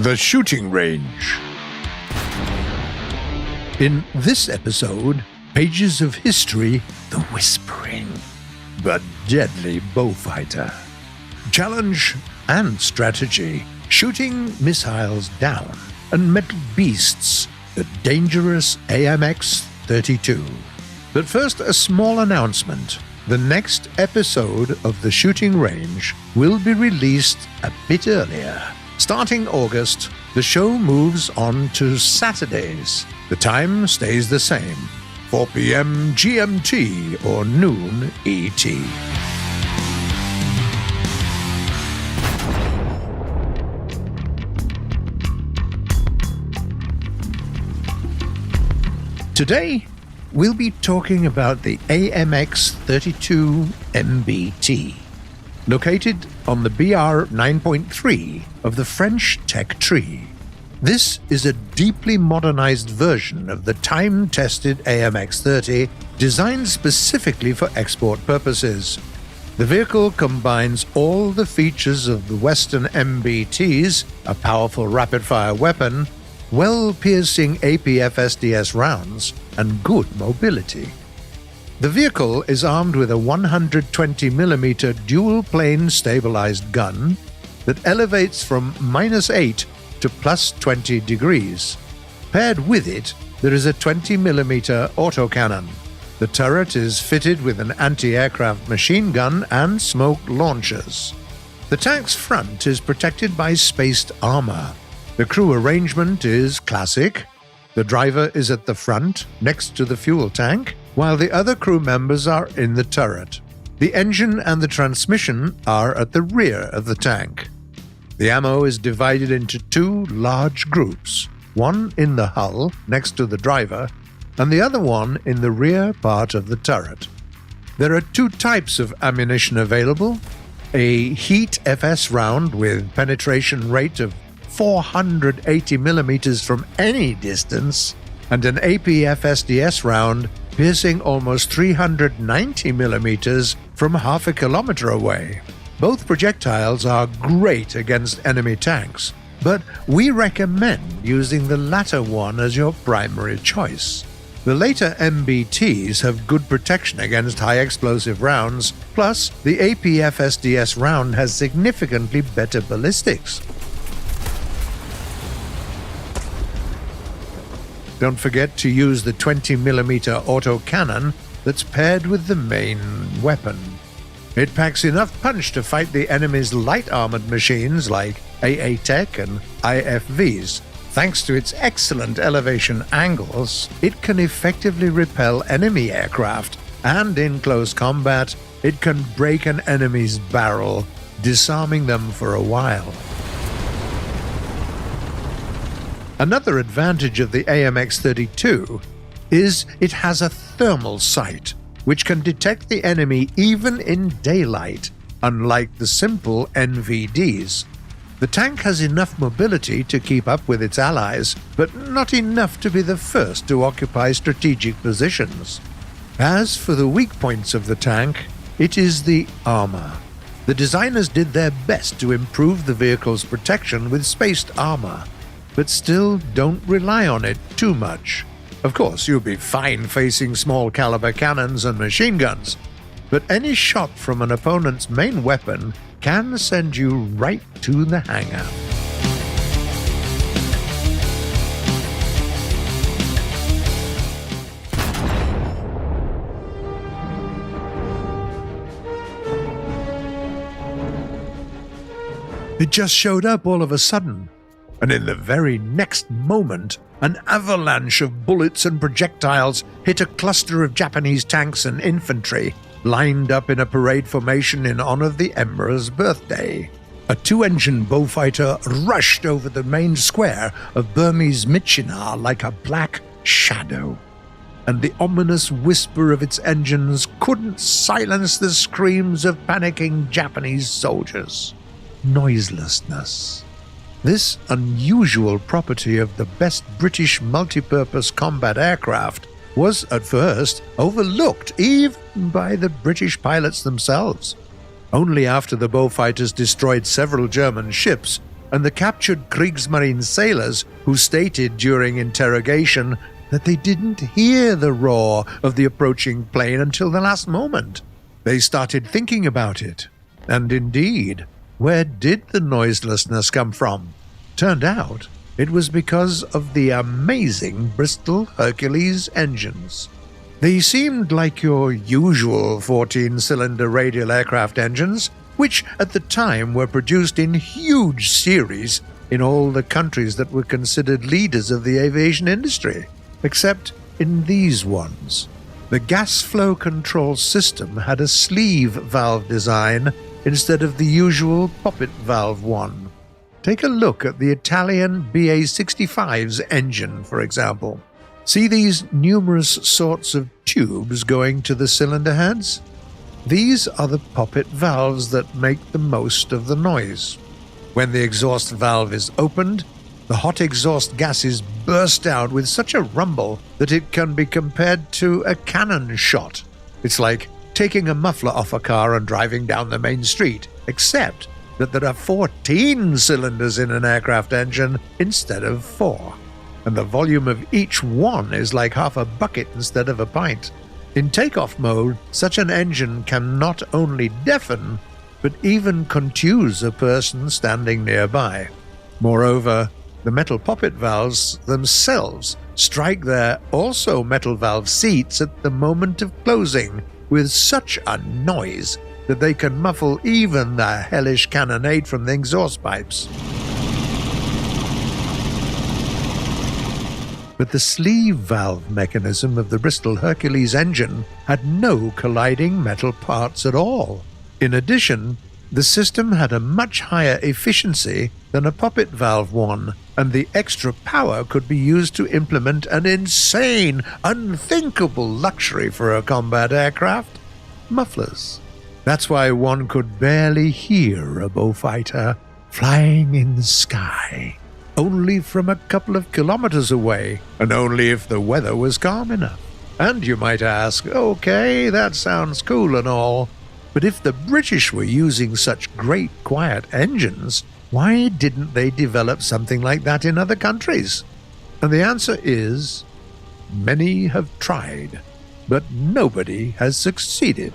The Shooting Range. In this episode, pages of history, the whispering but deadly bullfighter. Challenge and strategy, shooting missiles down, and metal beasts, the dangerous AMX-32. But first, a small announcement. The next episode of The Shooting Range will be released a bit earlier. Starting August, the show moves on to Saturdays. The time stays the same, 4 p.m. GMT or noon ET. Today, we'll be talking about the AMX-32 MBT, located on the BR 9.3 of the French tech tree. This is a deeply modernized version of the time-tested AMX-30 designed specifically for export purposes. The vehicle combines all the features of the Western MBTs, a powerful rapid-fire weapon, well-piercing APF-SDS rounds, and good mobility. The vehicle is armed with a 120mm dual-plane stabilized gun that elevates from -8 to +20 degrees. Paired with it, there is a 20mm autocannon. The turret is fitted with an anti-aircraft machine gun and smoke launchers. The tank's front is protected by spaced armor. The crew arrangement is classic. The driver is at the front, next to the fuel tank, while the other crew members are in the turret. The engine and the transmission are at the rear of the tank. The ammo is divided into two large groups, one in the hull next to the driver, and the other one in the rear part of the turret. There are two types of ammunition available: a Heat FS round with penetration rate of 480mm from any distance, and an APF-SDS round piercing almost 390mm from half a kilometer away. Both projectiles are great against enemy tanks, but we recommend using the latter one as your primary choice. The later MBTs have good protection against high explosive rounds, plus the APF-SDS round has significantly better ballistics. Don't forget to use the 20mm autocannon that's paired with the main weapon. It packs enough punch to fight the enemy's light-armored machines like AA-Tech and IFVs. Thanks to its excellent elevation angles, it can effectively repel enemy aircraft, and in close combat, it can break an enemy's barrel, disarming them for a while. Another advantage of the AMX-32 is it has a thermal sight, which can detect the enemy even in daylight, unlike the simple NVDs. The tank has enough mobility to keep up with its allies, but not enough to be the first to occupy strategic positions. As for the weak points of the tank, it is the armor. The designers did their best to improve the vehicle's protection with spaced armor, but still don't rely on it too much. Of course, you'll be fine facing small caliber cannons and machine guns, but any shot from an opponent's main weapon can send you right to the hangar. It just showed up all of a sudden, and in the very next moment, an avalanche of bullets and projectiles hit a cluster of Japanese tanks and infantry, lined up in a parade formation in honor of the Emperor's birthday. A two-engine bullfighter rushed over the main square of Burmese Myitkyina like a black shadow, and the ominous whisper of its engines couldn't silence the screams of panicking Japanese soldiers. Noiselessness. This unusual property of the best British multipurpose combat aircraft was at first overlooked even by the British pilots themselves. Only after the bullfighters destroyed several German ships and the captured Kriegsmarine sailors who stated during interrogation that they didn't hear the roar of the approaching plane until the last moment. They started thinking about it. And indeed, where did the noiselessness come from? Turned out, it was because of the amazing Bristol Hercules engines. They seemed like your usual 14-cylinder radial aircraft engines, which at the time were produced in huge series in all the countries that were considered leaders of the aviation industry, except in these ones. The gas flow control system had a sleeve valve design instead of the usual poppet valve one. Take a look at the Italian BA-65's engine, for example. See these numerous sorts of tubes going to the cylinder heads? These are the poppet valves that make the most of the noise. When the exhaust valve is opened, the hot exhaust gases burst out with such a rumble that it can be compared to a cannon shot. It's like taking a muffler off a car and driving down the main street, except that there are 14 cylinders in an aircraft engine instead of 4, and the volume of each one is like half a bucket instead of a pint. In takeoff mode, such an engine can not only deafen, but even confuse a person standing nearby. Moreover, the metal poppet valves themselves strike their also metal valve seats at the moment of closing with such a noise that they can muffle even the hellish cannonade from the exhaust pipes. But the sleeve valve mechanism of the Bristol Hercules engine had no colliding metal parts at all. In addition, the system had a much higher efficiency than a poppet valve one, and the extra power could be used to implement an insane, unthinkable luxury for a combat aircraft: mufflers. That's why one could barely hear a Beaufighter flying in the sky, only from a couple of kilometers away, and only if the weather was calm enough. And you might ask, okay, that sounds cool and all, but if the British were using such great quiet engines, why didn't they develop something like that in other countries? And the answer is, many have tried, but nobody has succeeded.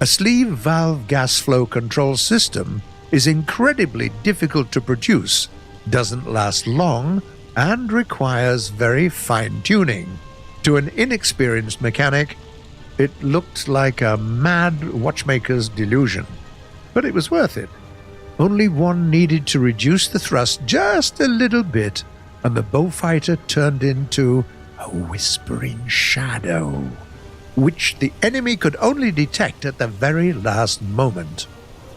A sleeve valve gas flow control system is incredibly difficult to produce, doesn't last long, and requires very fine tuning. To an inexperienced mechanic, it looked like a mad watchmaker's delusion, but it was worth it. Only one needed to reduce the thrust just a little bit, and the Beaufighter turned into a whispering shadow, which the enemy could only detect at the very last moment.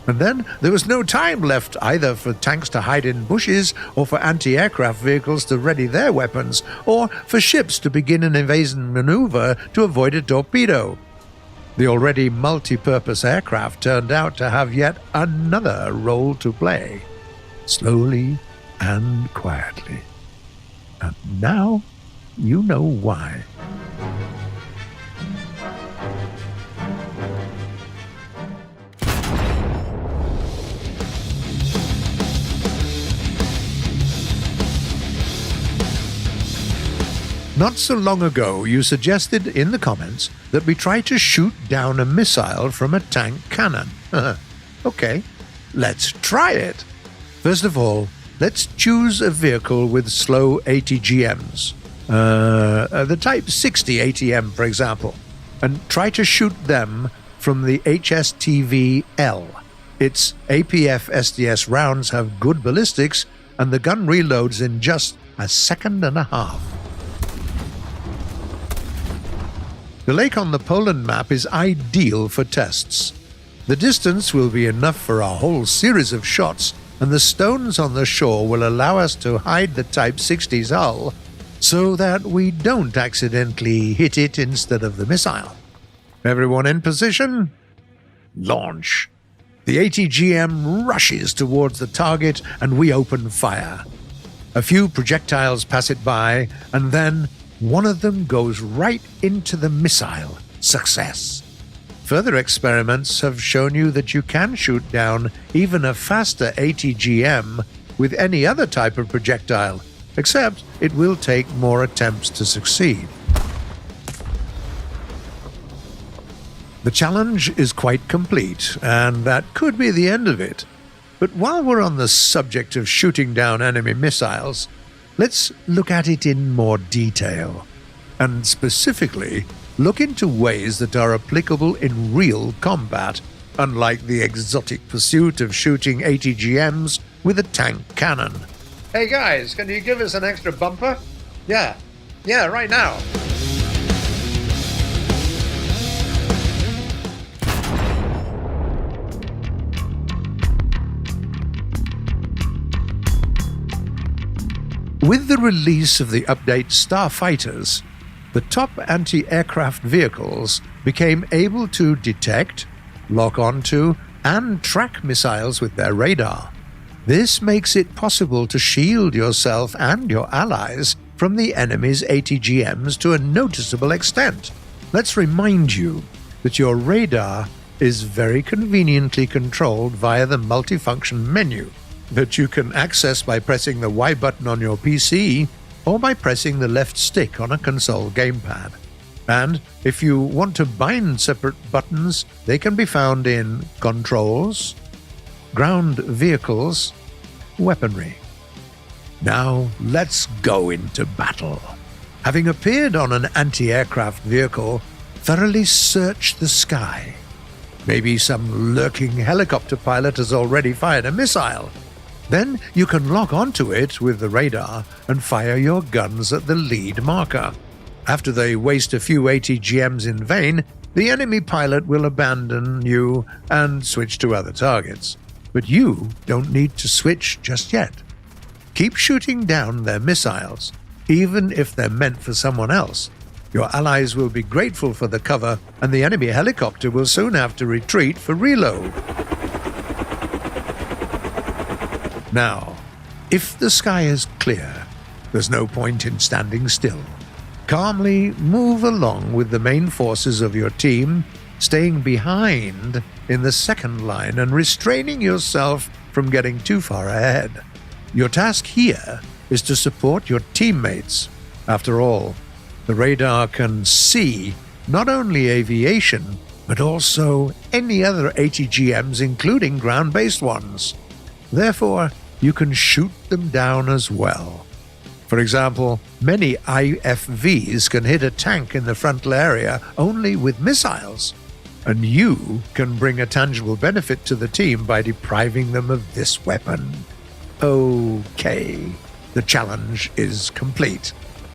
And then there was no time left either for tanks to hide in bushes, or for anti-aircraft vehicles to ready their weapons, or for ships to begin an evasion maneuver to avoid a torpedo. The already multi-purpose aircraft turned out to have yet another role to play, slowly and quietly. And now you know why. Not so long ago, you suggested in the comments that we try to shoot down a missile from a tank cannon. Okay, let's try it. First of all, let's choose a vehicle with slow ATGMs. The Type 60 ATM, for example, and try to shoot them from the HSTV-L. Its APF SDS rounds have good ballistics, and the gun reloads in just a second and a half. The lake on the Poland map is ideal for tests. The distance will be enough for a whole series of shots, and the stones on the shore will allow us to hide the Type 60's hull so that we don't accidentally hit it instead of the missile. Everyone in position? Launch. The ATGM rushes towards the target and we open fire. A few projectiles pass it by, and then one of them goes right into the missile. Success. Further experiments have shown you that you can shoot down even a faster ATGM with any other type of projectile, except it will take more attempts to succeed. The challenge is quite complete, and that could be the end of it. But while we're on the subject of shooting down enemy missiles, let's look at it in more detail, and specifically look into ways that are applicable in real combat, unlike the exotic pursuit of shooting ATGMs with a tank cannon. Hey guys, can you give us an extra bumper? Yeah, right now. With the release of the update Starfighters, the top anti-aircraft vehicles became able to detect, lock onto, and track missiles with their radar. This makes it possible to shield yourself and your allies from the enemy's ATGMs to a noticeable extent. Let's remind you that your radar is very conveniently controlled via the multifunction menu that you can access by pressing the Y button on your PC or by pressing the left stick on a console gamepad. And if you want to bind separate buttons, they can be found in Controls, Ground Vehicles, Weaponry. Now let's go into battle. Having appeared on an anti-aircraft vehicle, thoroughly search the sky. Maybe some lurking helicopter pilot has already fired a missile. Then you can lock onto it with the radar and fire your guns at the lead marker. After they waste a few ATGMs in vain, the enemy pilot will abandon you and switch to other targets. But you don't need to switch just yet. Keep shooting down their missiles, even if they're meant for someone else. Your allies will be grateful for the cover, and the enemy helicopter will soon have to retreat for reload. Now, if the sky is clear, there's no point in standing still. Calmly move along with the main forces of your team, staying behind in the second line and restraining yourself from getting too far ahead. Your task here is to support your teammates. After all, the radar can see not only aviation, but also any other ATGMs, including ground-based ones. Therefore, you can shoot them down as well. For example, many IFVs can hit a tank in the frontal area only with missiles, and you can bring a tangible benefit to the team by depriving them of this weapon. Okay, the challenge is complete.